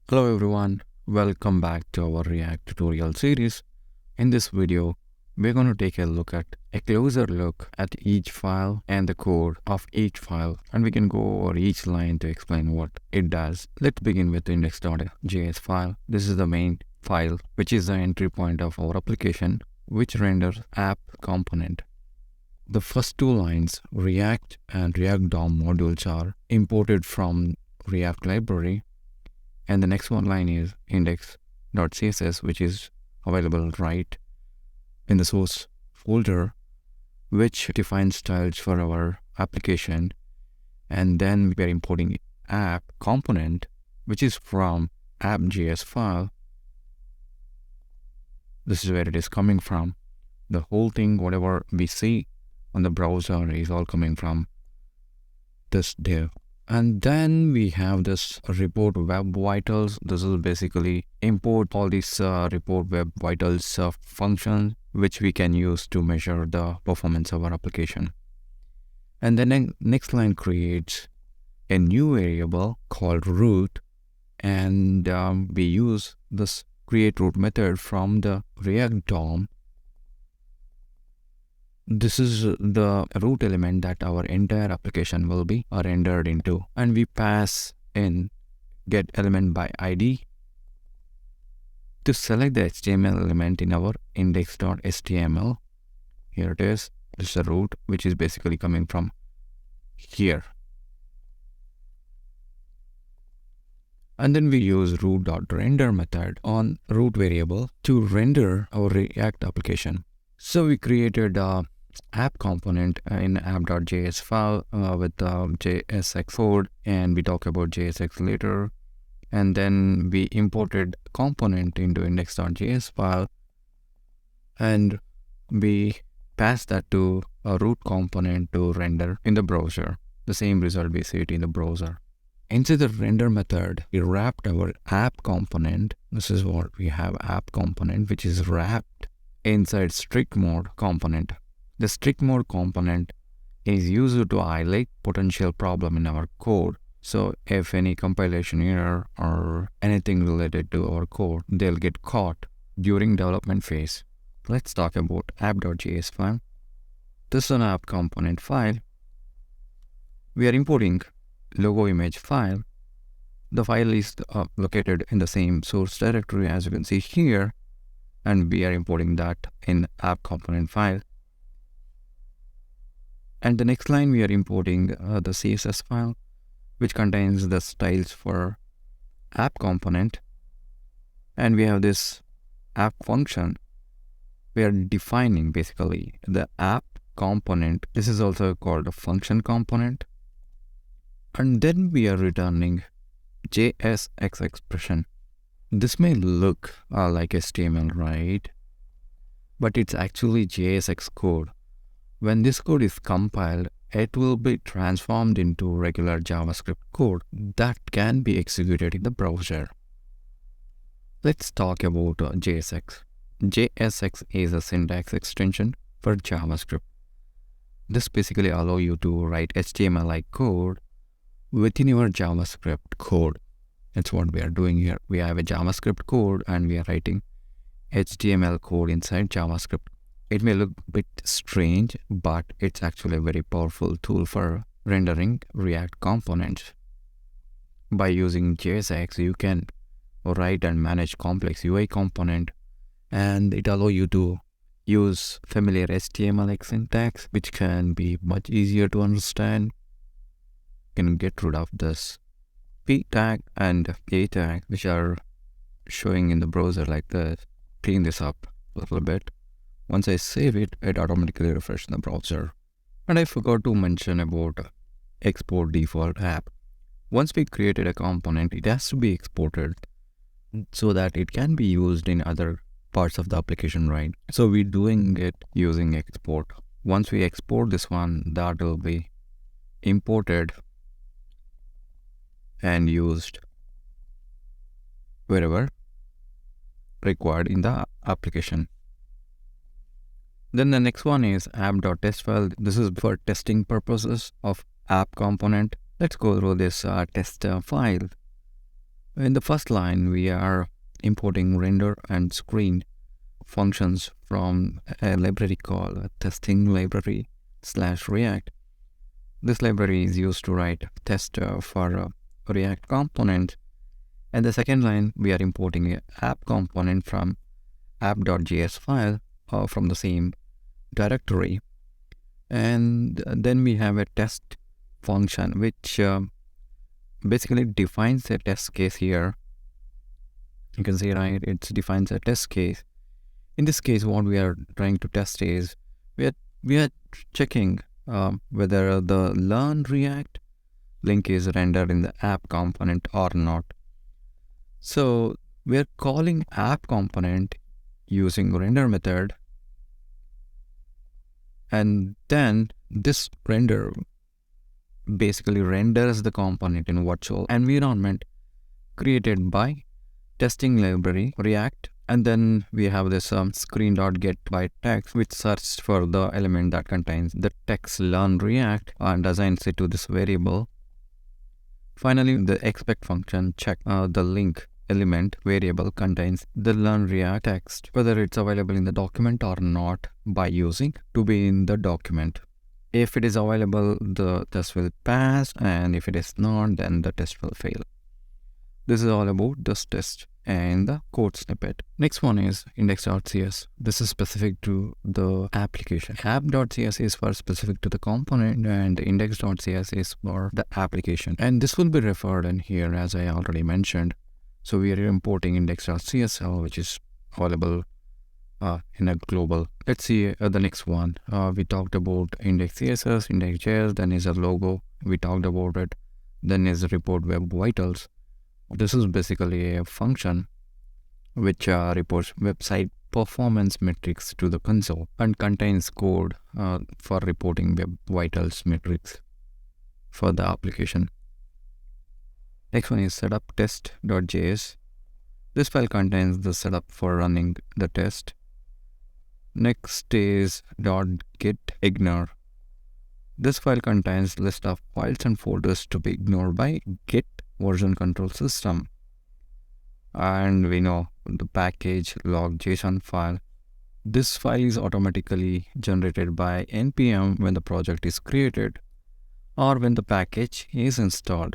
Hello everyone, welcome back to our React tutorial series. In this video, we're going to take a closer look at each file and the code of each file, and we can go over each line to explain what it does. Let's begin with the index.js file. This is the main file, which is the entry point of our application, which renders app component. The first two lines, React and React DOM modules, are imported from React library. And the next one line is index.css, which is available right in the source folder, which defines styles for our application. And then we are importing app component, which is from app.js file. This is where it is coming from. The whole thing, whatever we see on the browser, is all coming from this div. And then we have this report web vitals. This is basically import all these report web vitals functions, which we can use to measure the performance of our application. And then next line creates a new variable called root, and we use this create root method from the React DOM. This is the root element that our entire application will be rendered into, and we pass in get element by ID to select the HTML element in our index.html. Here it is. This is the root, which is basically coming from here. And then we use root.render method on root variable to render our React application. So we created a app component in app.js file with JSX code, and we talk about JSX later. And then we imported component into index.js file, and we passed that to a root component to render in the browser. The same result we see it in the browser. Inside the render method, we wrapped our app component. This is what we have, app component, which is wrapped inside strict mode component. The strict mode component is used to highlight potential problem in our code. So if any compilation error or anything related to our code, they'll get caught during development phase. Let's talk about app.js file. This is an app component file. We are importing logo image file. The file is located in the same source directory as you can see here, and we are importing that in app component file. And the next line, we are importing the CSS file, which contains the styles for app component. And we have this app function. We are defining basically the app component. This is also called a function component. And then we are returning JSX expression. This may look like HTML, right? But it's actually JSX code. When this code is compiled, it will be transformed into regular JavaScript code that can be executed in the browser. Let's talk about JSX. JSX is a syntax extension for JavaScript. This basically allows you to write HTML-like code within your JavaScript code. That's what we are doing here. We have a JavaScript code and we are writing HTML code inside JavaScript. It may look a bit strange, but it's actually a very powerful tool for rendering React components. By using JSX, you can write and manage complex UI component, and it allows you to use familiar HTML syntax, which can be much easier to understand. You can get rid of this P tag and A tag, which are showing in the browser like this. Clean this up a little bit. Once I save it, it automatically refreshes the browser. And I forgot to mention about export default app. Once we created a component, it has to be exported so that it can be used in other parts of the application, right? So we're doing it using export. Once we export this one, that will be imported and used wherever required in the application. Then the next one is app.test file. This is for testing purposes of app component. Let's go through this test file. In the first line, we are importing render and screen functions from a library called testing library slash React. This library is used to write test for a React component. And the second line, we are importing an app component from app.js file from the same directory. And then we have a test function, which basically defines a test case here. You can see, right, it defines a test case. In this case, what we are trying to test is we are checking whether the learn React link is rendered in the app component or not. So we are calling app component using render method, and then this render basically renders the component in virtual environment created by testing library React. And then we have this screen.get by text, which searches for the element that contains the text learn React and assigns it to this variable. Finally, the expect function check the link element variable contains the learn React text, whether it's available in the document or not, by using to be in the document. If it is available, the test will pass, and if it is not, then the test will fail. This is all about this test and the code snippet. Next one is index.cs. This is specific to the application. App.cs is for specific to the component, and index.cs is for the application. And this will be referred in here, as I already mentioned. So we are importing index.csl, which is available in a global. Let's see the next one. We talked about index CSS, index.js, then is a logo. We talked about it. Then is report web vitals. This is basically a function which reports website performance metrics to the console and contains code for reporting web vitals metrics for the application. Next one is setup test.js. This file contains the setup for running the test. Next is .git ignore. This file contains list of files and folders to be ignored by Git version control system. And we know the package log JSON file. This file is automatically generated by npm when the project is created or when the package is installed.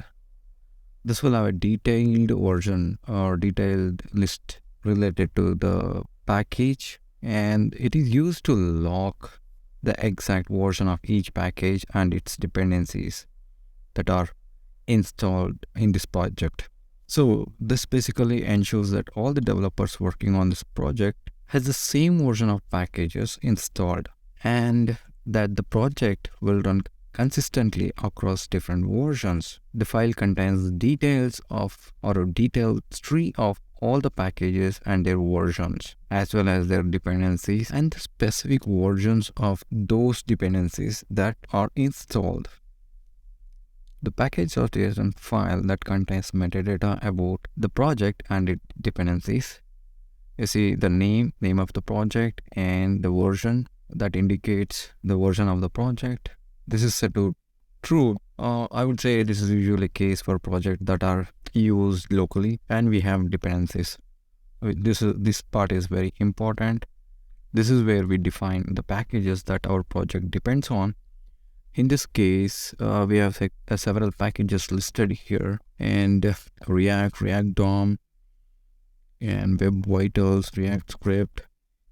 This will have a detailed version or detailed list related to the package, and it is used to log the exact version of each package and its dependencies that are installed in this project. So this basically ensures that all the developers working on this project has the same version of packages installed, and that the project will run consistently across different versions. The file contains details of or a detailed tree of all the packages and their versions, as well as their dependencies and the specific versions of those dependencies that are installed. The package.json file that contains metadata about the project and its dependencies. You see the name of the project and the version that indicates the version of the project. This is set to true. I would say this is usually the case for projects that are used locally and we have dependencies. This part is very important. This is where we define the packages that our project depends on. In this case, we have several packages listed here, and React DOM, and Web Vitals, React Script.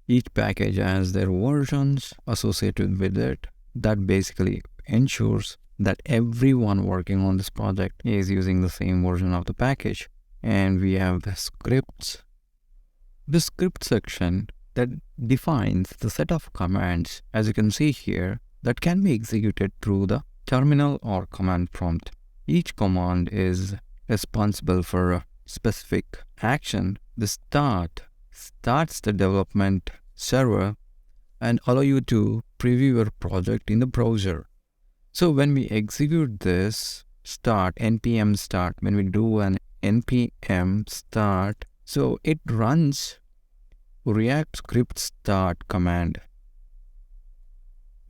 Each package has their versions associated with it. That basically ensures that everyone working on this project is using the same version of the package. And we have the scripts. The script section that defines the set of commands, as you can see here, that can be executed through the terminal or command prompt. Each command is responsible for a specific action. The starts the development server and allow you to preview your project in the browser. So when we execute this npm start, when we do an npm start, so it runs React script start command.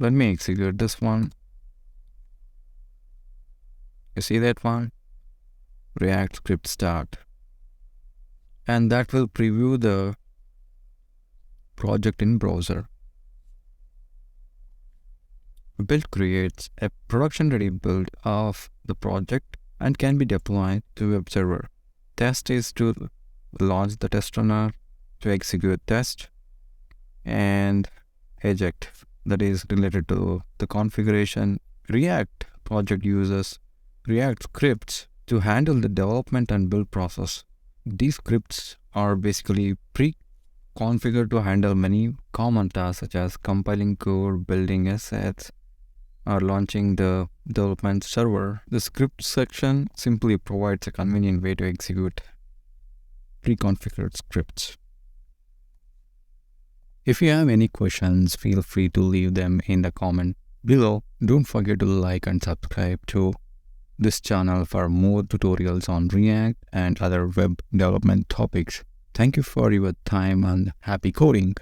Let me execute this one. You see that one? React script start. and that will preview the project in browser. Build creates a production-ready build of the project and can be deployed to web server. Test is to launch the test runner, to execute test, and eject, that is related to the configuration. React project uses React scripts to handle the development and build process. These scripts are basically pre-configured to handle many common tasks such as compiling code, building assets, or launching the development server. The script section simply provides a convenient way to execute pre-configured scripts. If you have any questions, feel free to leave them in the comment below. Don't forget to like and subscribe to this channel for more tutorials on React and other web development topics. Thank you for your time and happy coding.